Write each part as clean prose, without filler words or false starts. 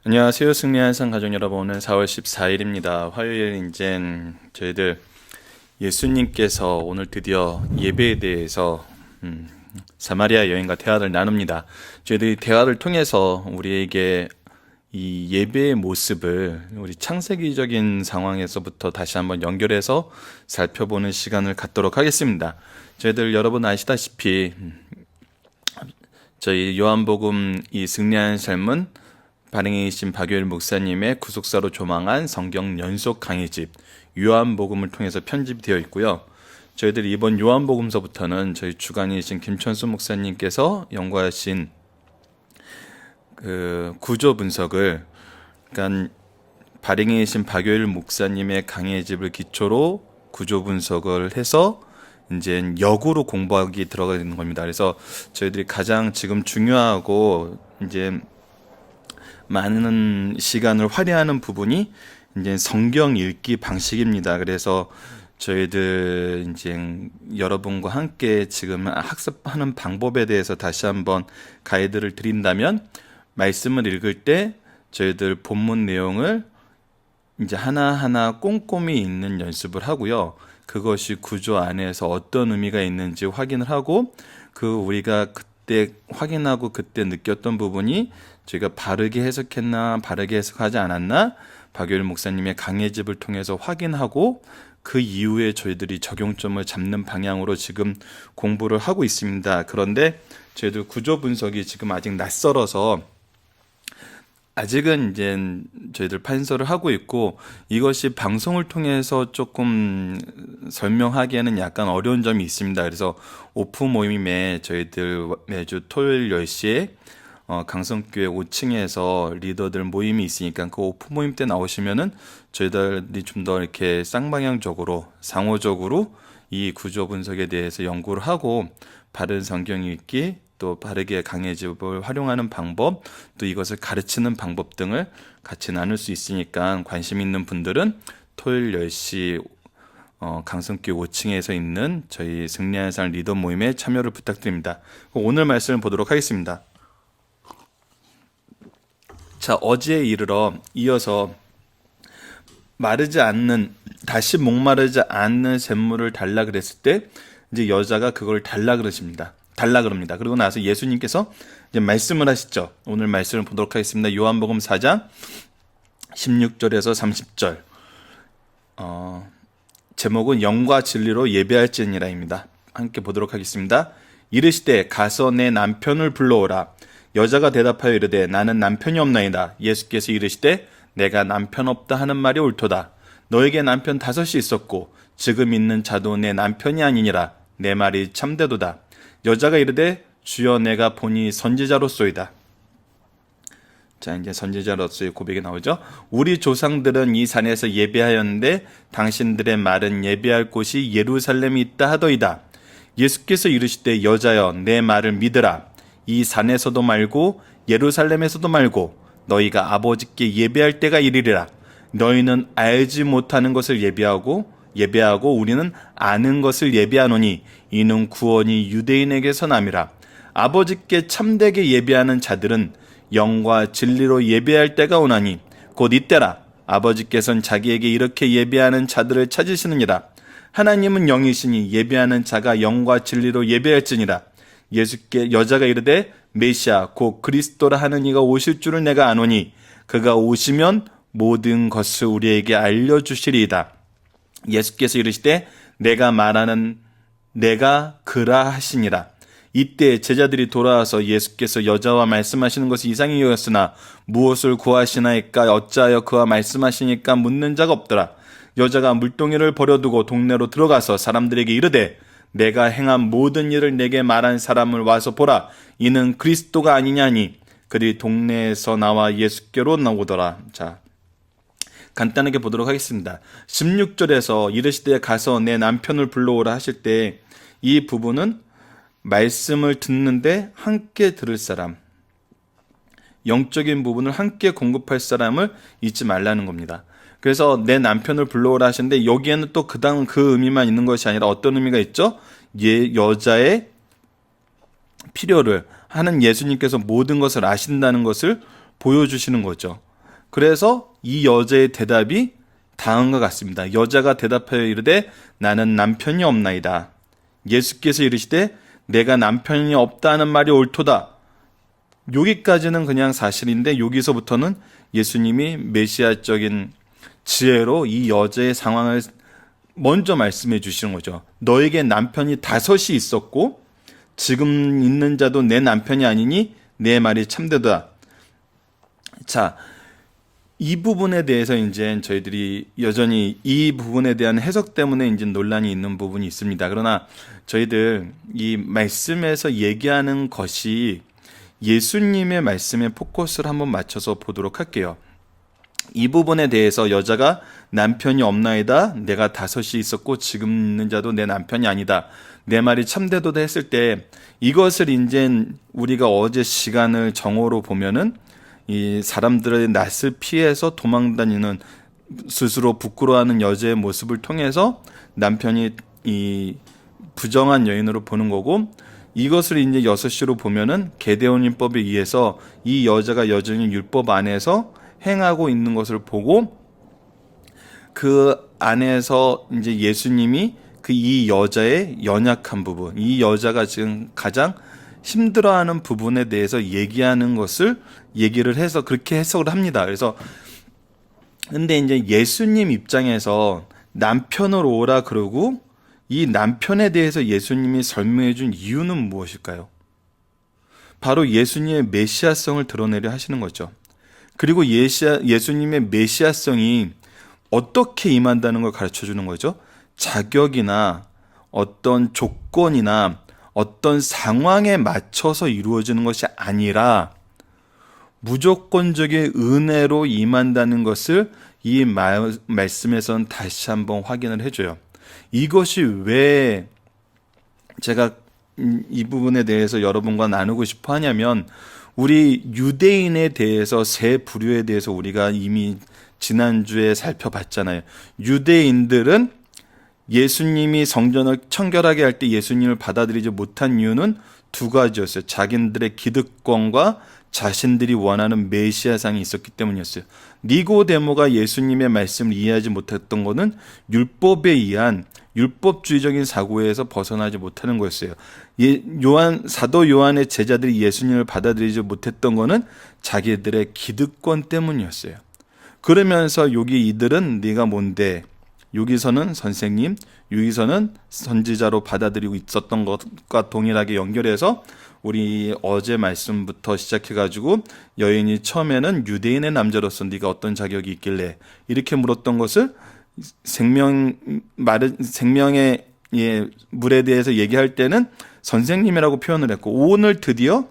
안녕하세요. 승리한상 가족 여러분, 오늘 4월 14일입니다. 화요일 이제 저희들 예수님께서 오늘 드디어 예배에 대해서 사마리아 여인과 대화를 나눕니다. 저희들이 대화를 통해서 우리에게 이 예배의 모습을 우리 창세기적인 상황에서부터 다시 한번 연결해서 살펴보는 시간을 갖도록 하겠습니다. 저희들 여러분 아시다시피 저희 요한복음 이 승리하는 삶은 발행이신 박효일 목사님의 구속사로 조망한 성경 연속 강의집 요한복음을 통해서 편집되어 있고요. 저희들이 이번 요한복음서부터는 저희 주간이신 김천수 목사님께서 연구하신 그 구조 분석을, 그러니까 발행이신 박효일 목사님의 강의집을 기초로 구조 분석을 해서 이제 역으로 공부하기 들어가 있는 겁니다. 그래서 저희들이 가장 지금 중요하고 이제 많은 시간을 할애하는 부분이 이제 성경 읽기 방식입니다. 그래서 저희들 이제 여러분과 함께 지금 학습하는 방법에 대해서 다시 한번 가이드를 드린다면, 말씀을 읽을 때 저희들 본문 내용을 이제 하나하나 꼼꼼히 읽는 연습을 하고요. 그것이 구조 안에서 어떤 의미가 있는지 확인을 하고, 그 우리가 그때 확인하고 그때 느꼈던 부분이 저희가 바르게 해석했나 바르게 해석하지 않았나 박효일 목사님의 강해집을 통해서 확인하고, 그 이후에 저희들이 적용점을 잡는 방향으로 지금 공부를 하고 있습니다. 그런데 저희들 구조 분석이 지금 아직 낯설어서 아직은 이제 저희들 판서를 하고 있고, 이것이 방송을 통해서 조금 설명하기에는 약간 어려운 점이 있습니다. 그래서 오프 모임에 저희들 매주 토요일 10시에 강성교회 5층에서 리더들 모임이 있으니까 그 오프 모임 때 나오시면은 저희들이 좀 더 이렇게 쌍방향적으로 상호적으로 이 구조 분석에 대해서 연구를 하고, 바른 성경 읽기, 또 바르게 강해집을 활용하는 방법, 또 이것을 가르치는 방법 등을 같이 나눌 수 있으니까 관심 있는 분들은 토요일 10시 강성교회 5층에서 있는 저희 승리하는 삶 리더 모임에 참여를 부탁드립니다. 오늘 말씀을 보도록 하겠습니다. 자, 어제에 이어서 마르지 않는, 다시 목마르지 않는 샘물을 달라 그랬을 때 이제 여자가 그걸 달라 그럽니다. 그리고 나서 예수님께서 이제 말씀을 하시죠. 오늘 말씀을 보도록 하겠습니다. 요한복음 4장 16절에서 30절. 제목은 영과 진리로 예배할지니라입니다. 함께 보도록 하겠습니다. 이르시되 가서 내 남편을 불러오라. 여자가 대답하여 이르되 나는 남편이 없나이다. 예수께서 이르시되 내가 남편 없다 하는 말이 옳도다. 너에게 남편 5이 있었고 지금 있는 자도 내 남편이 아니니라. 내 말이 참되도다. 여자가 이르되 주여 내가 보니 선지자로소이다. 자, 이제 선지자로서의 고백이 나오죠. 우리 조상들은 이 산에서 예배하였는데 당신들의 말은 예배할 곳이 예루살렘이 있다 하더이다. 예수께서 이르시되 여자여 내 말을 믿으라. 이 산에서도 말고 예루살렘에서도 말고 너희가 아버지께 예배할 때가 이르리라. 너희는 알지 못하는 것을 예배하고 우리는 아는 것을 예배하노니 이는 구원이 유대인에게서 남이라. 아버지께 참되게 예배하는 자들은 영과 진리로 예배할 때가 오나니 곧 이때라. 아버지께서는 자기에게 이렇게 예배하는 자들을 찾으시느니라. 하나님은 영이시니 예배하는 자가 영과 진리로 예배할지니라. 예수께 여자가 이르되 메시아 곧 그리스도라 하는 이가 오실 줄을 내가 아노니 그가 오시면 모든 것을 우리에게 알려주시리이다. 예수께서 이르시되 내가 말하는 내가 그라 하시니라. 이때 제자들이 돌아와서 예수께서 여자와 말씀하시는 것이 이상히 여겼으나 무엇을 구하시나이까 어찌하여 그와 말씀하시니까 묻는 자가 없더라. 여자가 물동이를 버려두고 동네로 들어가서 사람들에게 이르되 내가 행한 모든 일을 내게 말한 사람을 와서 보라. 이는 그리스도가 아니냐니. 그들이 동네에서 나와 예수께로 나오더라. 자, 간단하게 보도록 하겠습니다. 16절에서 이르시되 가서 내 남편을 불러오라 하실 때 이 부분은 말씀을 듣는데 함께 들을 사람, 영적인 부분을 함께 공급할 사람을 잊지 말라는 겁니다. 그래서 내 남편을 불러오라 하시는데 여기에는 또 그 의미만 있는 것이 아니라 어떤 의미가 있죠? 여자의 필요를 하는 예수님께서 모든 것을 아신다는 것을 보여주시는 거죠. 그래서 이 여자의 대답이 다음과 같습니다. 여자가 대답하여 이르되 나는 남편이 없나이다. 예수께서 이르시되 내가 남편이 없다는 말이 옳도다. 여기까지는 그냥 사실인데 여기서부터는 예수님이 메시아적인 지혜로 이 여자의 상황을 먼저 말씀해 주시는 거죠. 너에게 남편이 5이 있었고 지금 있는 자도 내 남편이 아니니 내 말이 참되다. 자, 이 부분에 대해서 이제 저희들이 여전히 이 부분에 대한 해석 때문에 이제 논란이 있는 부분이 있습니다. 그러나 저희들 이 말씀에서 얘기하는 것이 예수님의 말씀에 포커스를 한번 맞춰서 보도록 할게요. 이 부분에 대해서 여자가 남편이 없나이다. 내가 5이 있었고 지금 있는 자도 내 남편이 아니다. 내 말이 참되도다 했을 때 이것을 이제 우리가 어제 시간을 정오로 보면은 이 사람들의 낯을 피해서 도망다니는 스스로 부끄러워하는 여자의 모습을 통해서 남편이 이 부정한 여인으로 보는 거고, 이것을 이제 6시로 보면은 게데온인법에 의해서 이 여자가 여전히 율법 안에서 행하고 있는 것을 보고 그 안에서 이제 예수님이 이 여자의 연약한 부분, 이 여자가 지금 가장 힘들어하는 부분에 대해서 얘기하는 것을 얘기를 해서 그렇게 해석을 합니다. 그래서 근데 이제 예수님 입장에서 남편을 오라 그러고 이 남편에 대해서 예수님이 설명해 준 이유는 무엇일까요? 바로 예수님의 메시아성을 드러내려 하시는 거죠. 그리고 예수님의 메시아성이 어떻게 임한다는 걸 가르쳐 주는 거죠. 자격이나 어떤 조건이나 어떤 상황에 맞춰서 이루어지는 것이 아니라 무조건적인 은혜로 임한다는 것을 이 말씀에서는 다시 한번 확인을 해줘요. 이것이 왜 제가 이 부분에 대해서 여러분과 나누고 싶어 하냐면, 우리 유대인에 대해서 세 부류에 대해서 우리가 이미 지난주에 살펴봤잖아요. 유대인들은 예수님이 성전을 청결하게 할 때 예수님을 받아들이지 못한 이유는 2가지였어요. 자기들의 기득권과 자신들이 원하는 메시아상이 있었기 때문이었어요. 니고데모가 예수님의 말씀을 이해하지 못했던 것은 율법에 의한 율법주의적인 사고에서 벗어나지 못하는 거였어요. 사도 요한의 제자들이 예수님을 받아들이지 못했던 것은 자기들의 기득권 때문이었어요. 그러면서 여기 이들은 네가 뭔데, 여기서는 선생님, 여기서는 선지자로 받아들이고 있었던 것과 동일하게 연결해서 우리 어제 말씀부터 시작해가지고 여인이 처음에는 유대인의 남자로서 네가 어떤 자격이 있길래 이렇게 물었던 것을 생명의 물에 대해서 얘기할 때는 선생님이라고 표현을 했고, 오늘 드디어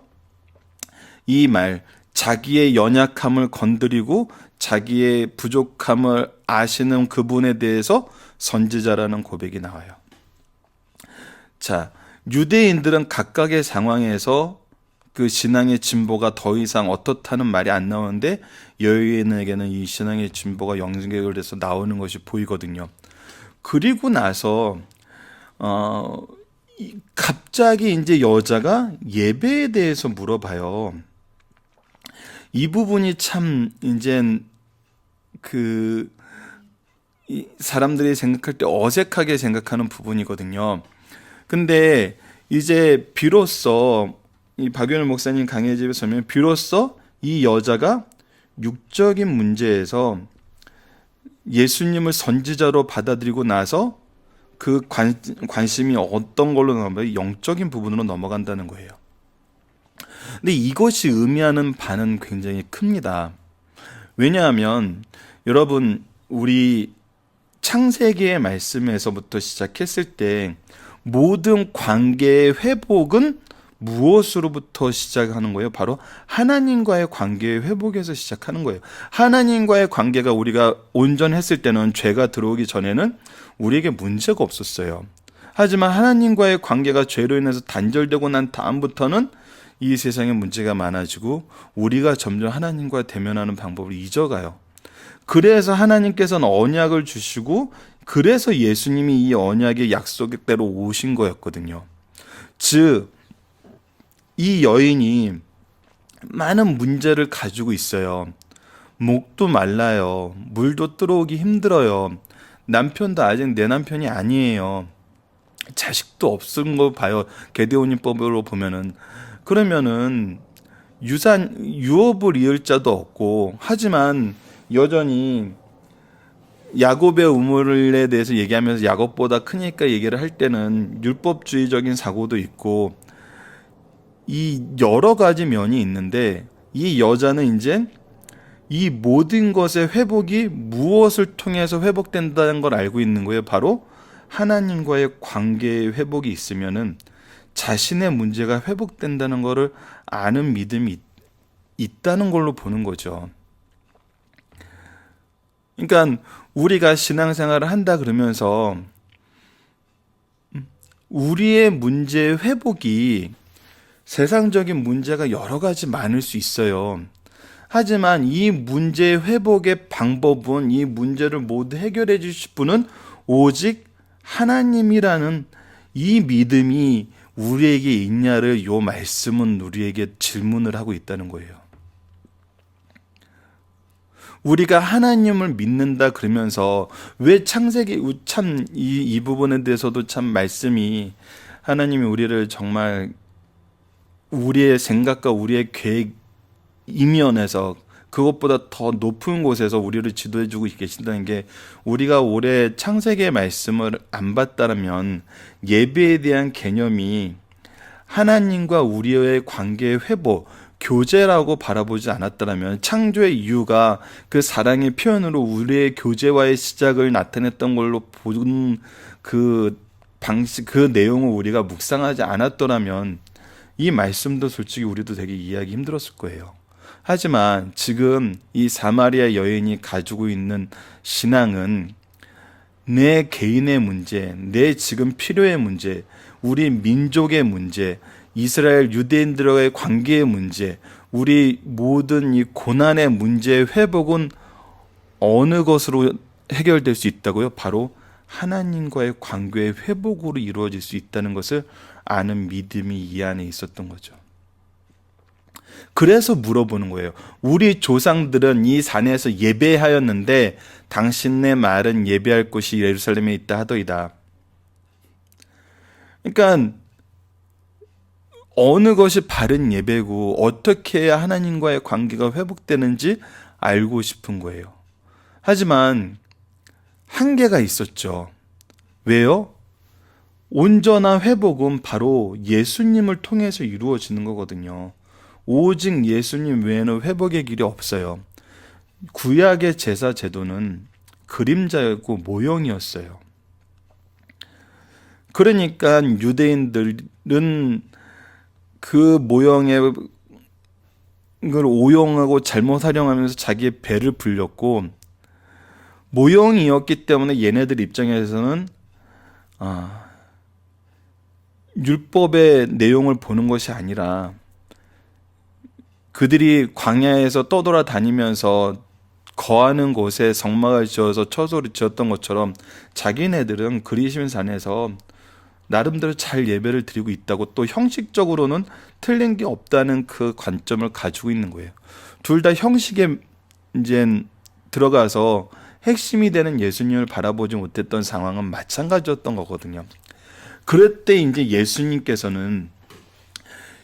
이 말, 자기의 연약함을 건드리고 자기의 부족함을 아시는 그분에 대해서 선지자라는 고백이 나와요. 자, 유대인들은 각각의 상황에서 그 신앙의 진보가 더 이상 어떻다는 말이 안 나오는데 여인에게는 이 신앙의 진보가 연결돼서 나오는 것이 보이거든요. 그리고 나서 갑자기 이제 여자가 예배에 대해서 물어봐요. 이 부분이 참 이제 사람들이 생각할 때 어색하게 생각하는 부분이거든요. 근데 이제 비로소 이 박윤일 목사님 강의 집에 서면 비로소 이 여자가 육적인 문제에서 예수님을 선지자로 받아들이고 나서 그 관심이 어떤 걸로 넘어가요? 영적인 부분으로 넘어간다는 거예요. 근데 이것이 의미하는 바는 굉장히 큽니다. 왜냐하면 여러분, 우리 창세기의 말씀에서부터 시작했을 때 모든 관계의 회복은 무엇으로부터 시작하는 거예요? 바로 하나님과의 관계의 회복에서 시작하는 거예요. 하나님과의 관계가 우리가 온전했을 때는, 죄가 들어오기 전에는 우리에게 문제가 없었어요. 하지만 하나님과의 관계가 죄로 인해서 단절되고 난 다음부터는 이 세상에 문제가 많아지고 우리가 점점 하나님과 대면하는 방법을 잊어가요. 그래서 하나님께서는 언약을 주시고, 그래서 예수님이 이 언약의 약속대로 오신 거였거든요. 즉, 이 여인이 많은 문제를 가지고 있어요. 목도 말라요. 물도 들어오기 힘들어요. 남편도 아직 내 남편이 아니에요. 자식도 없은 거 봐요. 게데오님법으로 보면은. 그러면은 유업을 이을 자도 없고, 하지만 여전히 야곱의 우물에 대해서 얘기하면서 야곱보다 크니까 얘기를 할 때는 율법주의적인 사고도 있고, 이 여러 가지 면이 있는데, 이 여자는 이제 이 모든 것의 회복이 무엇을 통해서 회복된다는 걸 알고 있는 거예요. 바로 하나님과의 관계의 회복이 있으면은 자신의 문제가 회복된다는 것을 아는 믿음이 있다는 걸로 보는 거죠. 그러니까 우리가 신앙생활을 한다 그러면서 우리의 문제의 회복이 세상적인 문제가 여러 가지 많을 수 있어요. 하지만 이 문제 회복의 방법은, 이 문제를 모두 해결해 주실 분은 오직 하나님이라는 이 믿음이 우리에게 있냐를 요 말씀은 우리에게 질문을 하고 있다는 거예요. 우리가 하나님을 믿는다 그러면서 왜 창세기 참 이 부분에 대해서도 참 말씀이 하나님이 우리를 정말 우리의 생각과 우리의 계획 이면에서 그것보다 더 높은 곳에서 우리를 지도해 주고 계신다는 게, 우리가 올해 창세기의 말씀을 안 봤다면 예배에 대한 개념이 하나님과 우리의 관계의 회복, 교제라고 바라보지 않았다면, 창조의 이유가 그 사랑의 표현으로 우리의 교제와의 시작을 나타냈던 걸로 본 그 방식, 그 내용을 우리가 묵상하지 않았더라면 이 말씀도 솔직히 우리도 되게 이해하기 힘들었을 거예요. 하지만 지금 이 사마리아 여인이 가지고 있는 신앙은 내 개인의 문제, 내 지금 필요의 문제, 우리 민족의 문제, 이스라엘 유대인들과의 관계의 문제, 우리 모든 이 고난의 문제의 회복은 어느 것으로 해결될 수 있다고요? 바로 하나님과의 관계의 회복으로 이루어질 수 있다는 것을 아는 믿음이 이 안에 있었던 거죠. 그래서 물어보는 거예요. 우리 조상들은 이 산에서 예배하였는데 당신네 말은 예배할 곳이 예루살렘에 있다 하더이다. 그러니까 어느 것이 바른 예배고 어떻게 해야 하나님과의 관계가 회복되는지 알고 싶은 거예요. 하지만 한계가 있었죠. 왜요? 온전한 회복은 바로 예수님을 통해서 이루어지는 거거든요. 오직 예수님 외에는 회복의 길이 없어요. 구약의 제사 제도는 그림자였고 모형이었어요. 그러니까 유대인들은 그 모형을 오용하고 잘못 활용하면서 자기의 배를 불렸고, 모형이었기 때문에 얘네들 입장에서는 율법의 내용을 보는 것이 아니라 그들이 광야에서 떠돌아다니면서 거하는 곳에 성막을 지어서 처소를 지었던 것처럼 자기네들은 그리심 산에서 나름대로 잘 예배를 드리고 있다고, 또 형식적으로는 틀린 게 없다는 그 관점을 가지고 있는 거예요. 둘 다 형식에 이제 들어가서 핵심이 되는 예수님을 바라보지 못했던 상황은 마찬가지였던 거거든요. 그럴 때 이제 예수님께서는,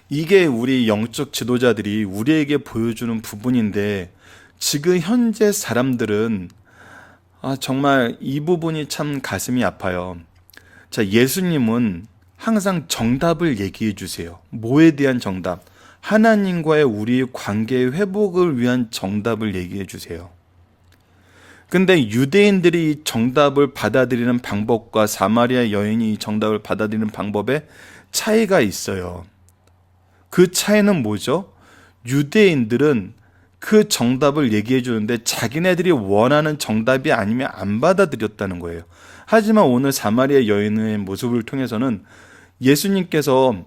이게 우리 영적 지도자들이 우리에게 보여주는 부분인데, 지금 현재 사람들은 정말 이 부분이 참 가슴이 아파요. 자, 예수님은 항상 정답을 얘기해 주세요. 뭐에 대한 정답? 하나님과의 우리 관계의 회복을 위한 정답을 얘기해 주세요. 근데 유대인들이 이 정답을 받아들이는 방법과 사마리아 여인이 이 정답을 받아들이는 방법에 차이가 있어요. 그 차이는 뭐죠? 유대인들은 그 정답을 얘기해 주는데 자기네들이 원하는 정답이 아니면 안 받아들였다는 거예요. 하지만 오늘 사마리아 여인의 모습을 통해서는 예수님께서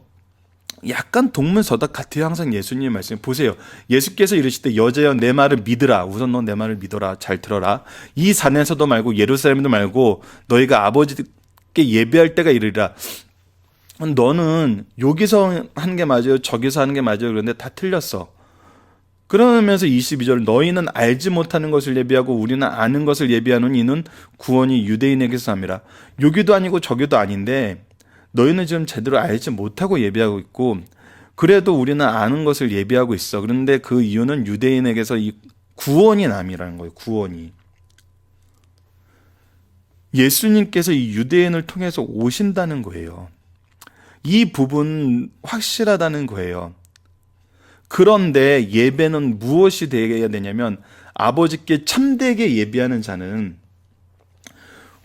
약간 동문서답 같아요. 항상 예수님의 말씀 보세요. 예수께서 이르실 때 여자여 내 말을 믿으라. 우선 너 내 말을 믿어라. 잘 들어라. 이 산에서도 말고 예루살렘도 말고 너희가 아버지께 예배할 때가 이르리라. 너는 여기서 하는 게 맞아요, 저기서 하는 게 맞아요, 그런데 다 틀렸어. 그러면서 22절 너희는 알지 못하는 것을 예비하고 우리는 아는 것을 예비하는 이는 구원이 유대인에게서 함이라. 여기도 아니고 저기도 아닌데 너희는 지금 제대로 알지 못하고 예비하고 있고 그래도 우리는 아는 것을 예비하고 있어. 그런데 그 이유는 유대인에게서 이 구원이 남이라는 거예요. 구원이. 예수님께서 이 유대인을 통해서 오신다는 거예요. 이 부분 확실하다는 거예요. 그런데 예배는 무엇이 되어야 되냐면 아버지께 참되게 예배하는 자는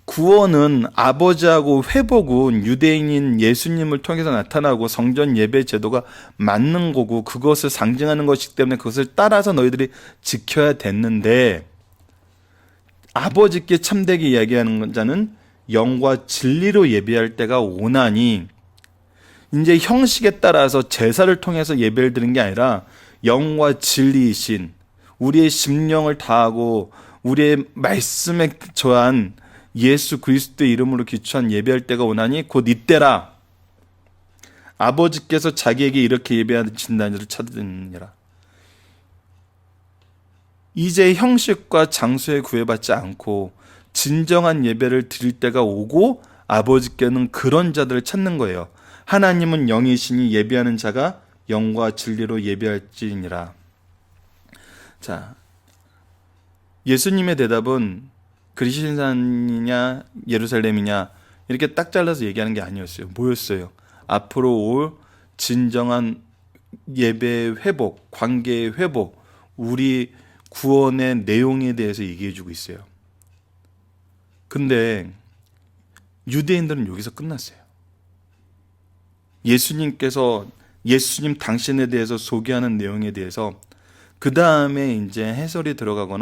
구원은 아버지하고 회복은 유대인인 예수님을 통해서 나타나고 성전 예배 제도가 맞는 거고 그것을 상징하는 것이기 때문에 그것을 따라서 너희들이 지켜야 됐는데 아버지께 참되게 이야기하는 자는 영과 진리로 예배할 때가 오나니 이제 형식에 따라서 제사를 통해서 예배를 드리는 게 아니라 영과 진리이신 우리의 심령을 다하고 우리의 말씀에 처한 예수 그리스도의 이름으로 기초한 예배할 때가 오나니 곧 이때라. 아버지께서 자기에게 이렇게 예배하신다는 자를 찾으니라. 이제 형식과 장소에 구애받지 않고 진정한 예배를 드릴 때가 오고 아버지께는 그런 자들을 찾는 거예요. 하나님은 영이시니 예배하는 자가 영과 진리로 예배할지니라. 자, 예수님의 대답은 그리신산이냐 예루살렘이냐 이렇게 딱 잘라서 얘기하는 게 아니었어요. 뭐였어요? 앞으로 올 진정한 예배의 회복, 관계의 회복, 우리 구원의 내용에 대해서 얘기해주고 있어요. 근데 유대인들은 여기서 끝났어요. 예수님 당신에 대해서 소개하는 내용에 대해서 그 다음에 이제 해설이 들어가고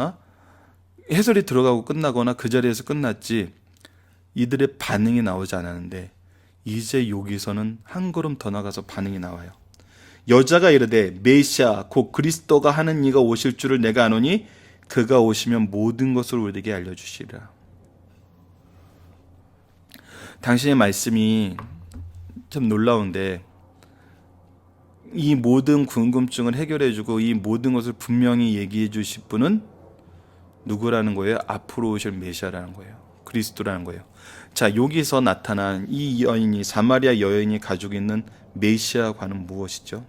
끝나거나 그 자리에서 끝났지 이들의 반응이 나오지 않았는데 이제 여기서는 한 걸음 더 나가서 반응이 나와요. 여자가 이르되 메시아 곧 그리스도가 하는 이가 오실 줄을 내가 아노니 그가 오시면 모든 것을 우리에게 알려주시리라. 당신의 말씀이 참 놀라운데 이 모든 궁금증을 해결해주고 이 모든 것을 분명히 얘기해 주실 분은 누구라는 거예요? 앞으로 오실 메시아라는 거예요. 그리스도라는 거예요. 자, 여기서 나타난 이 여인이 사마리아 여인이 가지고 있는 메시아관은 무엇이죠?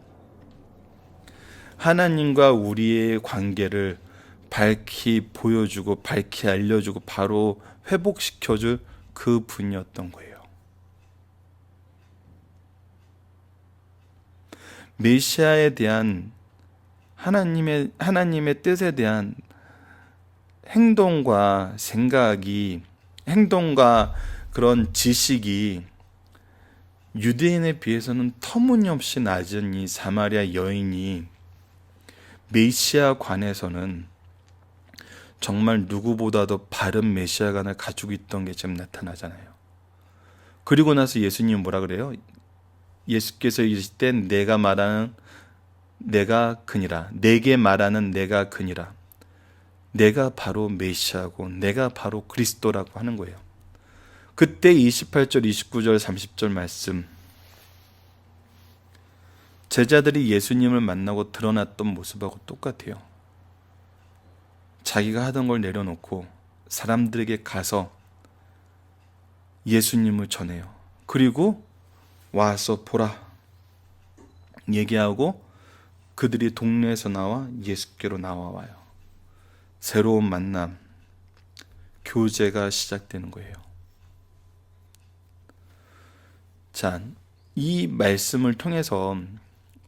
하나님과 우리의 관계를 밝히 보여주고 밝히 알려주고 바로 회복시켜줄 그 분이었던 거예요. 메시아에 대한 하나님의 뜻에 대한 행동과 그런 지식이 유대인에 비해서는 터무니없이 낮은 이 사마리아 여인이 메시아관에서는 정말 누구보다도 바른 메시아관을 가지고 있던 게 지금 나타나잖아요. 그리고 나서 예수님은 뭐라 그래요? 예수께서 이르실 때 내가 말하는 내가 그니라. 내게 말하는 내가 그니라. 내가 바로 메시아고 내가 바로 그리스도라고 하는 거예요. 그때 28절, 29절, 30절 말씀 제자들이 예수님을 만나고 드러났던 모습하고 똑같아요. 자기가 하던 걸 내려놓고 사람들에게 가서 예수님을 전해요. 그리고 와서 보라 얘기하고 그들이 동네에서 나와 예수께로 나와와요. 새로운 만남, 교제가 시작되는 거예요. 자, 이 말씀을 통해서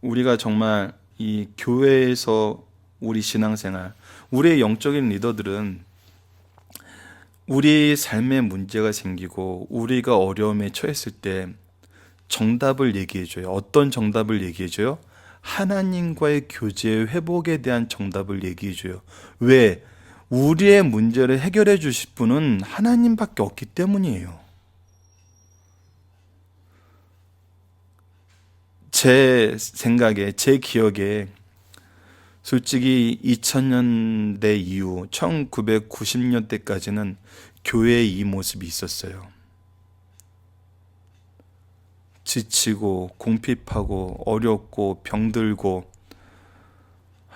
우리가 정말 이 교회에서 우리 신앙생활, 우리의 영적인 리더들은 우리 삶에 문제가 생기고 우리가 어려움에 처했을 때 정답을 얘기해줘요. 어떤 정답을 얘기해줘요? 하나님과의 교제의 회복에 대한 정답을 얘기해줘요. 왜? 우리의 문제를 해결해 주실 분은 하나님밖에 없기 때문이에요. 제 생각에, 제 기억에 솔직히 2000년대 이후 1990년대까지는 교회에 이 모습이 있었어요. 지치고 공핍하고 어렵고 병들고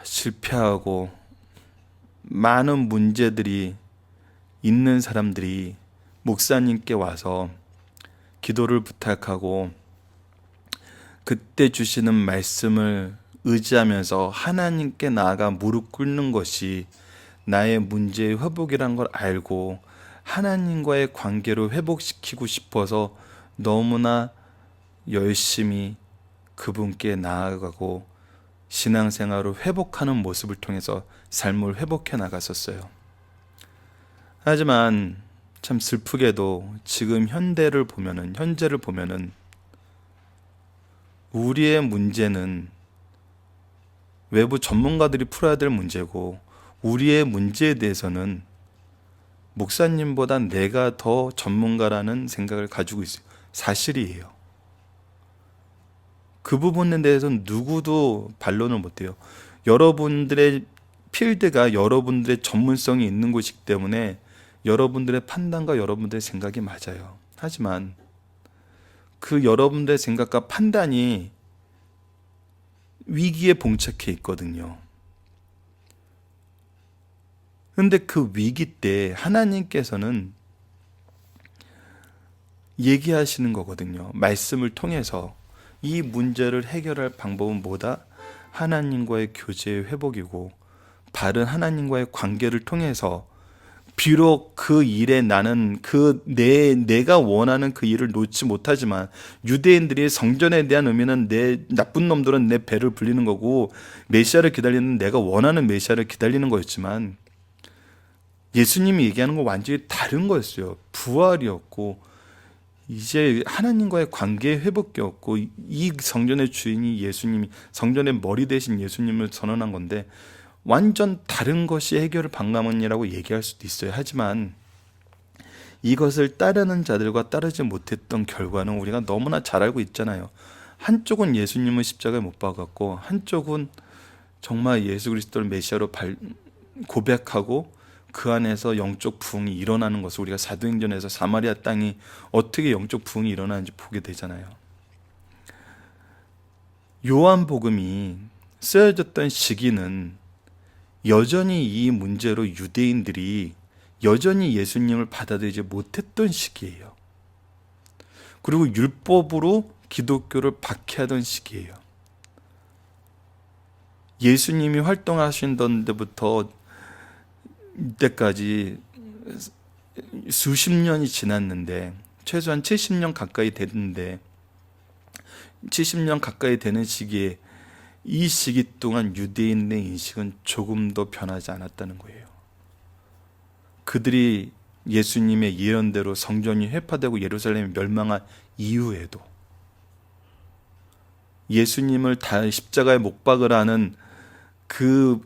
실패하고 많은 문제들이 있는 사람들이 목사님께 와서 기도를 부탁하고 그때 주시는 말씀을 의지하면서 하나님께 나아가 무릎 꿇는 것이 나의 문제의 회복이란 걸 알고 하나님과의 관계를 회복시키고 싶어서 너무나 열심히 그분께 나아가고 신앙생활을 회복하는 모습을 통해서 삶을 회복해 나갔었어요. 하지만 참 슬프게도 지금 현재를 보면은 우리의 문제는 외부 전문가들이 풀어야 될 문제고 우리의 문제에 대해서는 목사님보다 내가 더 전문가라는 생각을 가지고 있어요. 사실이에요. 그 부분에 대해서는 누구도 반론을 못해요. 여러분들의 필드가 여러분들의 전문성이 있는 곳이기 때문에 여러분들의 판단과 여러분들의 생각이 맞아요. 하지만 그 여러분들의 생각과 판단이 위기에 봉착해 있거든요. 그런데 그 위기 때 하나님께서는 얘기하시는 거거든요. 말씀을 통해서 이 문제를 해결할 방법은 뭐다? 하나님과의 교제의 회복이고 바른 하나님과의 관계를 통해서 비록 그 일에 나는 내가 원하는 그 일을 놓지 못하지만 유대인들이 성전에 대한 의미는 나쁜 놈들은 내 배를 불리는 거고 메시아를 기다리는 내가 원하는 메시아를 기다리는 거였지만 예수님이 얘기하는 건 완전히 다른 거였어요. 부활이었고 이제 하나님과의 관계의 회복이었고 이 성전의 주인이 예수님이 성전의 머리 대신 예수님을 선언한 건데 완전 다른 것이 해결의 방법이라고 얘기할 수도 있어요. 하지만 이것을 따르는 자들과 따르지 못했던 결과는 우리가 너무나 잘 알고 있잖아요. 한쪽은 예수님을 십자가에 못 박았고 한쪽은 정말 예수 그리스도를 메시아로 고백하고 그 안에서 영적 부흥이 일어나는 것을 우리가 사도행전에서 사마리아 땅이 어떻게 영적 부흥이 일어나는지 보게 되잖아요. 요한복음이 쓰여졌던 시기는 여전히 이 문제로 유대인들이 여전히 예수님을 받아들이지 못했던 시기예요. 그리고 율법으로 기독교를 박해하던 시기예요. 예수님이 활동하신 데부터 이때까지 수십 년이 지났는데 최소한 70년 가까이 됐는데 70년 가까이 되는 시기에 이 시기 동안 유대인의 인식은 조금도 변하지 않았다는 거예요. 그들이 예수님의 예언대로 성전이 회파되고 예루살렘이 멸망한 이후에도 예수님을 다 십자가에 못 박으라는 그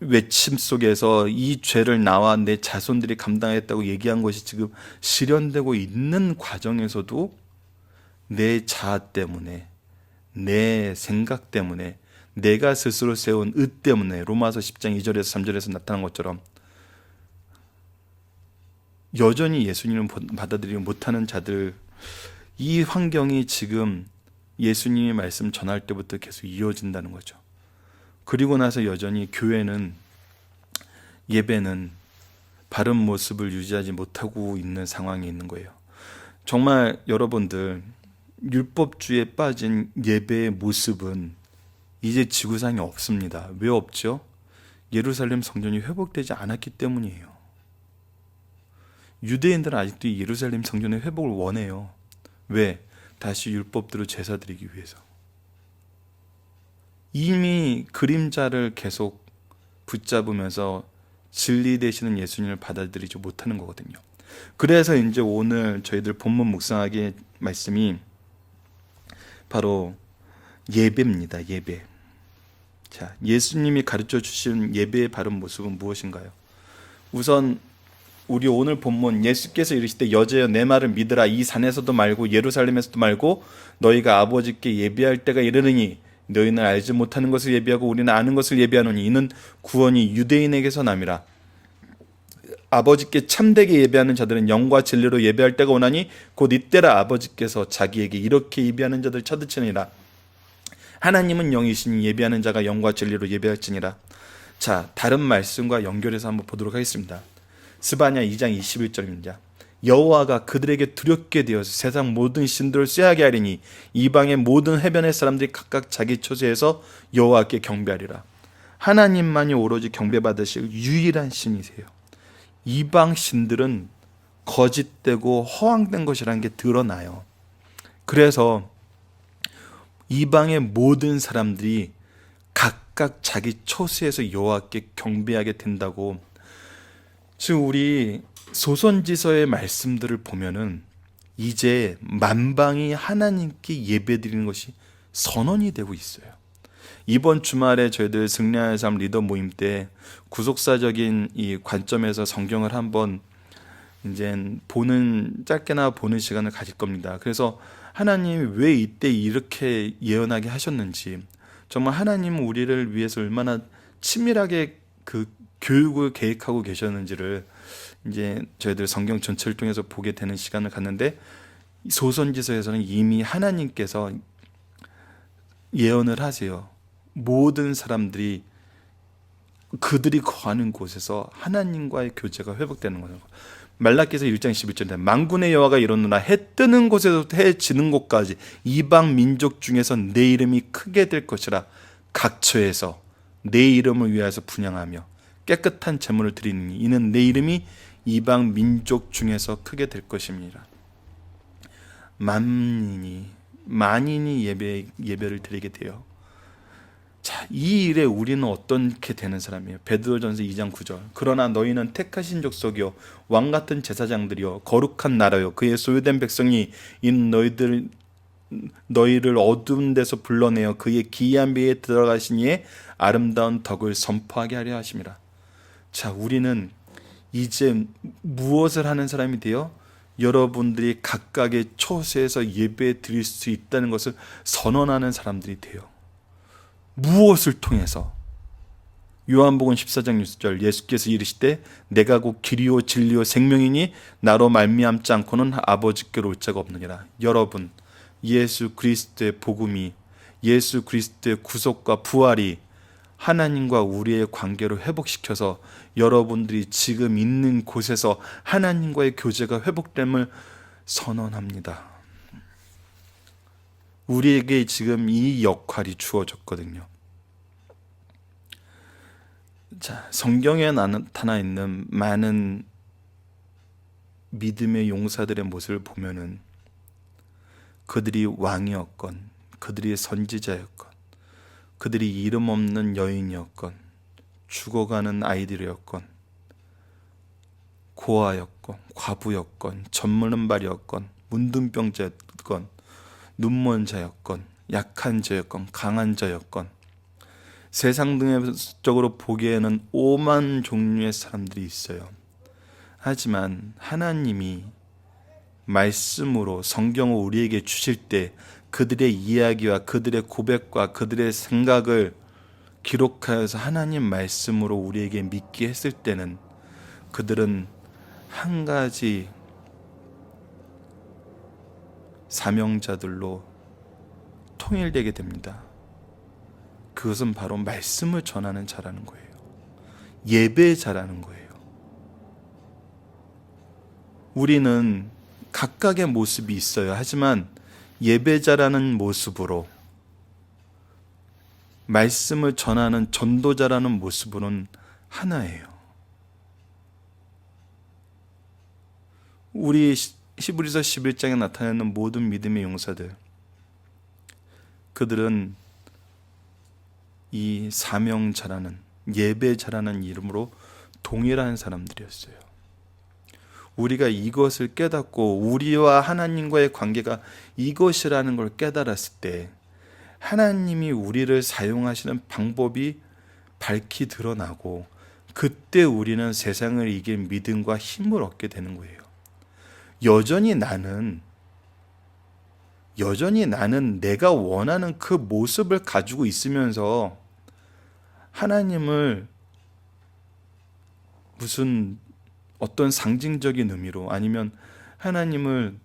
외침 속에서 이 죄를 나와 내 자손들이 감당했다고 얘기한 것이 지금 실현되고 있는 과정에서도 내 자아 때문에 내 생각 때문에 내가 스스로 세운 의 때문에 로마서 10장 2절에서 3절에서 나타난 것처럼 여전히 예수님을 받아들이지 못하는 자들, 이 환경이 지금 예수님의 말씀 전할 때부터 계속 이어진다는 거죠. 그리고 나서 여전히 교회는 예배는 바른 모습을 유지하지 못하고 있는 상황이 있는 거예요. 정말 여러분들 율법주의에 빠진 예배의 모습은 이제 지구상에 없습니다. 왜 없죠? 예루살렘 성전이 회복되지 않았기 때문이에요. 유대인들은 아직도 이 예루살렘 성전의 회복을 원해요. 왜? 다시 율법대로 제사 드리기 위해서. 이미 그림자를 계속 붙잡으면서 진리 되시는 예수님을 받아들이지 못하는 거거든요. 그래서 이제 오늘 저희들 본문 묵상하기 말씀이 바로 예배입니다. 예배. 자, 예수님이 가르쳐 주신 예배의 바른 모습은 무엇인가요? 우선 우리 오늘 본문 예수께서 이르시되 여자여 내 말을 믿으라. 이 산에서도 말고 예루살렘에서도 말고 너희가 아버지께 예배할 때가 이르느니 너희는 알지 못하는 것을 예배하고 우리는 아는 것을 예배하노니 이는 구원이 유대인에게서 남이라. 아버지께 참되게 예배하는 자들은 영과 진리로 예배할 때가 오나니 곧 이때라 아버지께서 자기에게 이렇게 예배하는 자들 찾으시니라. 하나님은 영이시니 예배하는 자가 영과 진리로 예배할지니라. 자, 다른 말씀과 연결해서 한번 보도록 하겠습니다. 스바냐 2장 21절입니다. 여호와가 그들에게 두렵게 되어서 세상 모든 신들을 쇠하게 하리니 이방의 모든 해변의 사람들이 각각 자기 처소에서 여호와께 경배하리라. 하나님만이 오로지 경배받으실 유일한 신이세요. 이방 신들은 거짓되고 허황된 것이라는 게 드러나요. 그래서 이방의 모든 사람들이 각각 자기 처소에서 여호와께 경배하게 된다고. 지금 우리 소선지서의 말씀들을 보면은 이제 만방이 하나님께 예배드리는 것이 선언이 되고 있어요. 이번 주말에 저희들 승리하는 삶 리더 모임 때 구속사적인 이 관점에서 성경을 한번 이제 짧게나 보는 시간을 가질 겁니다. 그래서 하나님이 왜 이때 이렇게 예언하게 하셨는지, 정말 하나님은 우리를 위해서 얼마나 치밀하게 그 교육을 계획하고 계셨는지를 이제 저희들 성경 전체를 통해서 보게 되는 시간을 갖는데, 소선지서에서는 이미 하나님께서 예언을 하세요. 모든 사람들이 그들이 거하는 곳에서 하나님과의 교제가 회복되는 거예요. 말라기서 1장 11절에 만군의 여호와가 이르노라 해 뜨는 곳에서부터 해 지는 곳까지 이방 민족 중에서 내 이름이 크게 될 것이라. 각처에서 내 이름을 위하여서 분향하며 깨끗한 제물을 드리니 이는 내 이름이 이방 민족 중에서 크게 될 것입니다. 만인이 예배를 드리게 돼요. 자, 이 일에 우리는 어떻게 되는 사람이에요? 베드로전서 2장 9절. 그러나 너희는 택하신 족속이요 왕같은 제사장들이요 거룩한 나라요 그의 소유된 백성이 인 너희를 어두운 데서 불러내어 그의 기이한 비에 들어가신 이의 아름다운 덕을 선포하게 하려 하심이라. 자, 우리는 이제 무엇을 하는 사람이 되어 여러분들이 각각의 처소에서 예배 드릴 수 있다는 것을 선언하는 사람들이 돼요. 무엇을 통해서? 요한복음 14장 6절 예수께서 이르시되 내가 곧 길이요 진리요 생명이니 나로 말미암지 않고는 아버지께로 올 자가 없느니라. 여러분, 예수 그리스도의 복음이, 예수 그리스도의 구속과 부활이 하나님과 우리의 관계를 회복시켜서 여러분들이 지금 있는 곳에서 하나님과의 교제가 회복됨을 선언합니다. 우리에게 지금 이 역할이 주어졌거든요. 자, 성경에 나타나 있는 많은 믿음의 용사들의 모습을 보면은 그들이 왕이었건, 그들이 선지자였건, 그들이 이름 없는 여인이었건, 죽어가는 아이들이었건, 고아였건, 과부였건, 젖먹는발이었건, 문둥병자였건, 눈먼 자였건, 약한 자였건, 강한 자였건, 세상 등적으로 보기에는 오만 종류의 사람들이 있어요. 하지만 하나님이 말씀으로 성경을 우리에게 주실 때 그들의 이야기와 그들의 고백과 그들의 생각을 기록하여서 하나님 말씀으로 우리에게 믿게 했을 때는 그들은 한 가지 사명자들로 통일되게 됩니다. 그것은 바로 말씀을 전하는 자라는 거예요. 예배자라는 거예요. 우리는 각각의 모습이 있어요. 하지만 예배자라는 모습으로, 말씀을 전하는 전도자라는 모습으로는 하나예요. 우리 히브리서 11장에 나타나는 모든 믿음의 용사들, 그들은 이 사명자라는, 예배자라는 이름으로 동일한 사람들이었어요. 우리가 이것을 깨닫고 우리와 하나님과의 관계가 이것이라는 걸 깨달았을 때 하나님이 우리를 사용하시는 방법이 밝히 드러나고, 그때 우리는 세상을 이길 믿음과 힘을 얻게 되는 거예요. 여전히 나는 내가 원하는 그 모습을 가지고 있으면서 하나님을 무슨 어떤 상징적인 의미로, 아니면 하나님을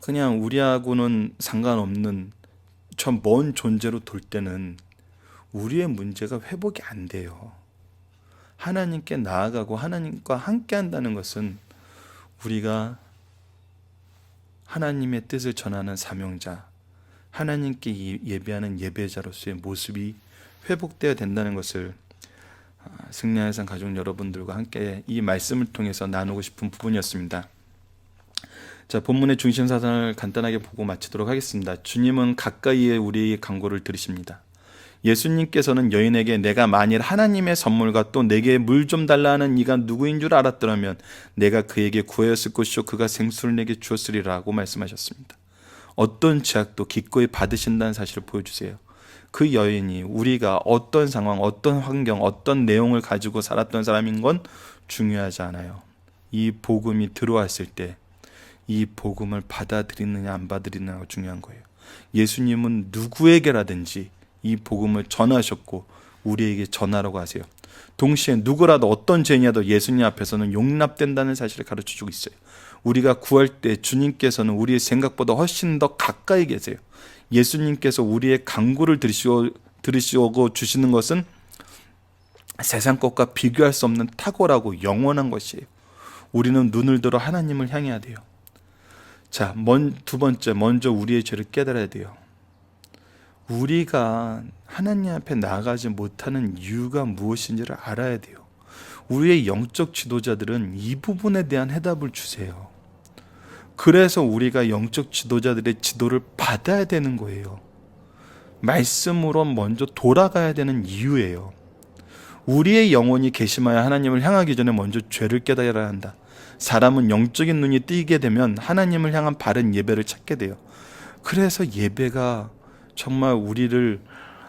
그냥 우리하고는 상관없는 저 먼 존재로 돌 때는 우리의 문제가 회복이 안 돼요. 하나님께 나아가고 하나님과 함께 한다는 것은 우리가 하나님의 뜻을 전하는 사명자, 하나님께 예배하는 예배자로서의 모습이 회복되어야 된다는 것을 승리의 산 가족 여러분들과 함께 이 말씀을 통해서 나누고 싶은 부분이었습니다. 자, 본문의 중심 사상을 간단하게 보고 마치도록 하겠습니다. 주님은 가까이에 우리의 간구를 들으십니다. 예수님께서는 여인에게 내가 만일 하나님의 선물과 또 내게 물 좀 달라 하는 이가 누구인 줄 알았더라면 내가 그에게 구하였을 것이요 그가 생수를 내게 주었으리라고 말씀하셨습니다. 어떤 제약도 기꺼이 받으신다는 사실을 보여주세요. 그 여인이 우리가 어떤 상황, 어떤 환경, 어떤 내용을 가지고 살았던 사람인 건 중요하지 않아요. 이 복음이 들어왔을 때 이 복음을 받아들이느냐 안 받아들이느냐가 중요한 거예요. 예수님은 누구에게라든지 이 복음을 전하셨고 우리에게 전하라고 하세요. 동시에 누구라도 어떤 죄인이라도 예수님 앞에서는 용납된다는 사실을 가르쳐주고 있어요. 우리가 구할 때 주님께서는 우리의 생각보다 훨씬 더 가까이 계세요. 예수님께서 우리의 간구를 들으시고 주시는 것은 세상 것과 비교할 수 없는 탁월하고 영원한 것이에요. 우리는 눈을 들어 하나님을 향해야 돼요. 자, 두 번째, 먼저 우리의 죄를 깨달아야 돼요. 우리가 하나님 앞에 나아가지 못하는 이유가 무엇인지를 알아야 돼요. 우리의 영적 지도자들은 이 부분에 대한 해답을 주세요. 그래서 우리가 영적 지도자들의 지도를 받아야 되는 거예요. 말씀으로 먼저 돌아가야 되는 이유예요. 우리의 영혼이 괘씸하여 하나님을 향하기 전에 먼저 죄를 깨달아야 한다. 사람은 영적인 눈이 뜨이게 되면 하나님을 향한 바른 예배를 찾게 돼요. 그래서 예배가 정말 우리를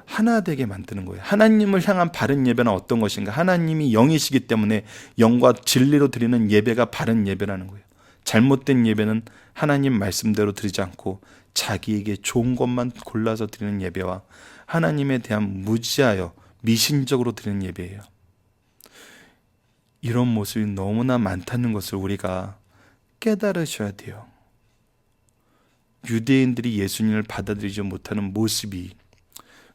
하나 되게 만드는 거예요. 하나님을 향한 바른 예배는 어떤 것인가? 하나님이 영이시기 때문에 영과 진리로 드리는 예배가 바른 예배라는 거예요. 잘못된 예배는 하나님 말씀대로 드리지 않고 자기에게 좋은 것만 골라서 드리는 예배와 하나님에 대한 무지하여 미신적으로 드리는 예배예요. 이런 모습이 너무나 많다는 것을 우리가 깨달으셔야 돼요. 유대인들이 예수님을 받아들이지 못하는 모습이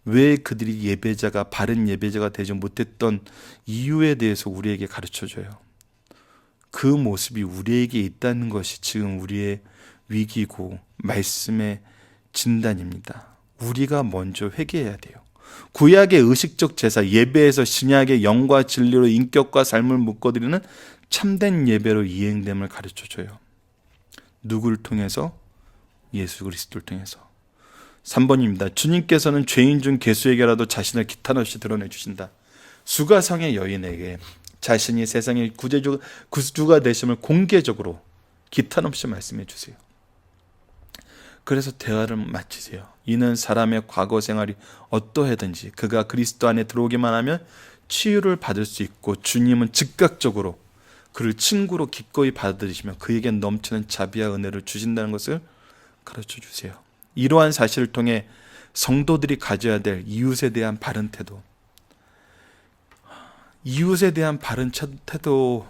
왜 그들이 예배자가 바른 예배자가 되지 못했던 이유에 대해서 우리에게 가르쳐줘요. 그 모습이 우리에게 있다는 것이 지금 우리의 위기고 말씀의 진단입니다. 우리가 먼저 회개해야 돼요. 구약의 의식적 제사, 예배에서 신약의 영과 진리로 인격과 삶을 묶어드리는 참된 예배로 이행됨을 가르쳐줘요. 누구를 통해서? 예수 그리스도를 통해서. 3번입니다. 주님께서는 죄인 중 괴수에게라도 자신을 기탄없이 드러내 주신다. 수가성의 여인에게 자신이 세상의 구주가 되심을 공개적으로 기탄없이 말씀해 주세요. 그래서 대화를 마치세요. 이는 사람의 과거 생활이 어떠하든지 그가 그리스도 안에 들어오기만 하면 치유를 받을 수 있고 주님은 즉각적으로 그를 친구로 기꺼이 받아들이시며 그에게 넘치는 자비와 은혜를 주신다는 것을 가르쳐 주세요. 이러한 사실을 통해 성도들이 가져야 될 이웃에 대한 바른 태도, 이웃에 대한 바른 태도,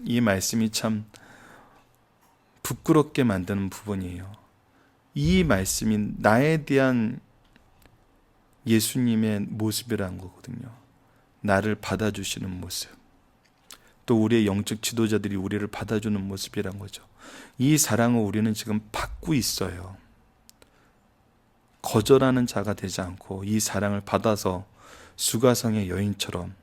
이 말씀이 참 부끄럽게 만드는 부분이에요. 이 말씀이 나에 대한 예수님의 모습이라는 거거든요. 나를 받아주시는 모습, 또 우리의 영적 지도자들이 우리를 받아주는 모습이란 거죠. 이 사랑을 우리는 지금 받고 있어요. 거절하는 자가 되지 않고 이 사랑을 받아서 수가성의 여인처럼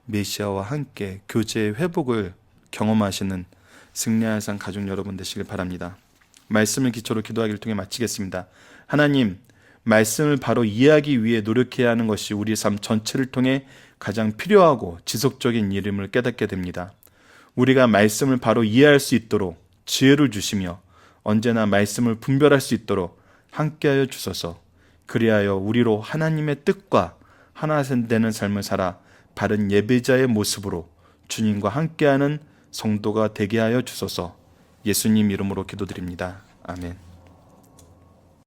메시아와 함께 교제의 회복을 경험하시는 승리의 산 가족 여러분 되시길 바랍니다. 말씀을 기초로 기도하기를 통해 마치겠습니다. 하나님, 말씀을 바로 이해하기 위해 노력해야 하는 것이 우리 삶 전체를 통해 가장 필요하고 지속적인 일임을 깨닫게 됩니다. 우리가 말씀을 바로 이해할 수 있도록 지혜를 주시며 언제나 말씀을 분별할 수 있도록 함께하여 주소서. 그리하여 우리로 하나님의 뜻과 하나 되는 삶을 살아 바른 예배자의 모습으로 주님과 함께하는 성도가 되게 하여 주소서. 예수님 이름으로 기도드립니다. 아멘.